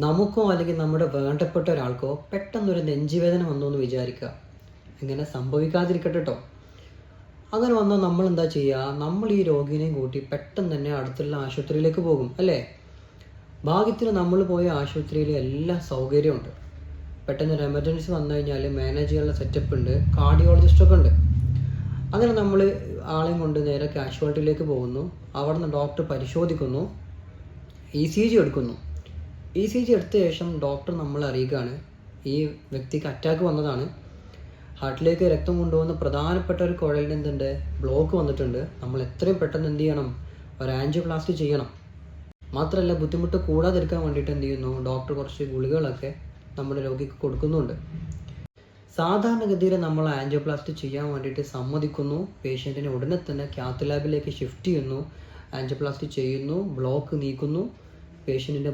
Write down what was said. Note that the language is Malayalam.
നമുക്കോ അല്ലെങ്കിൽ നമ്മുടെ വേണ്ടപ്പെട്ട ഒരാൾക്കോ പെട്ടെന്നൊരു നെഞ്ചുവേദന വന്നു എന്ന് വിചാരിക്കുക. ഇങ്ങനെ സംഭവിക്കാതിരിക്കട്ടെ കേട്ടോ. അങ്ങനെ വന്നാൽ നമ്മൾ എന്താ ചെയ്യുക? നമ്മൾ ഈ രോഗിനെയും കൂട്ടി പെട്ടെന്ന് തന്നെ അടുത്തുള്ള ആശുപത്രിയിലേക്ക് പോകും അല്ലേ? ഭാഗ്യത്തിന് നമ്മൾ പോയ ആശുപത്രിയിൽ എല്ലാ സൗകര്യമുണ്ട്. പെട്ടെന്ന് ഒരു എമർജൻസി വന്നു കഴിഞ്ഞാൽ മാനേജ് ചെയ്യാനുള്ള സെറ്റപ്പ് ഉണ്ട്, കാർഡിയോളജിസ്റ്റൊക്കെ ഉണ്ട്. അങ്ങനെ നമ്മൾ ആളെയും കൊണ്ട് നേരെ കാഷ്വാലിറ്റിയിലേക്ക് പോകുന്നു. അവിടെ നിന്ന് ഡോക്ടർ പരിശോധിക്കുന്നു, ECG എടുക്കുന്നു. ECG എടുത്ത ശേഷം ഡോക്ടർ നമ്മളെ അറിയിക്കുകയാണ്, ഈ വ്യക്തിക്ക് അറ്റാക്ക് വന്നതാണ്, ഹാർട്ടിലേക്ക് രക്തം കൊണ്ടുപോകുന്ന പ്രധാനപ്പെട്ട ഒരു കുഴലിന് എന്തുണ്ട്, ബ്ലോക്ക് വന്നിട്ടുണ്ട്. നമ്മൾ എത്രയും പെട്ടെന്ന് എന്ത് ചെയ്യണം? ഒരു ആൻജിയോപ്ലാസ്റ്റി ചെയ്യണം. മാത്രമല്ല ബുദ്ധിമുട്ട് കൂടാതിരിക്കാൻ വേണ്ടിയിട്ട് എന്ത് ചെയ്യുന്നു? ഡോക്ടർ കുറച്ച് ഗുളികകളൊക്കെ നമ്മുടെ രോഗിക്ക് കൊടുക്കുന്നുണ്ട്. സാധാരണഗതിയിൽ നമ്മൾ ആൻജിയോപ്ലാസ്റ്റി ചെയ്യാൻ വേണ്ടിയിട്ട് സമ്മതിക്കുന്നു. പേഷ്യൻറ്റിനെ ഉടനെ തന്നെ കാത്ത് ലാബിലേക്ക് ഷിഫ്റ്റ് ചെയ്യുന്നു, ആൻജിയോപ്ലാസ്റ്റി ചെയ്യുന്നു, ബ്ലോക്ക് നീക്കുന്നു, പേഷ്യൻറ്റിൻ്റെ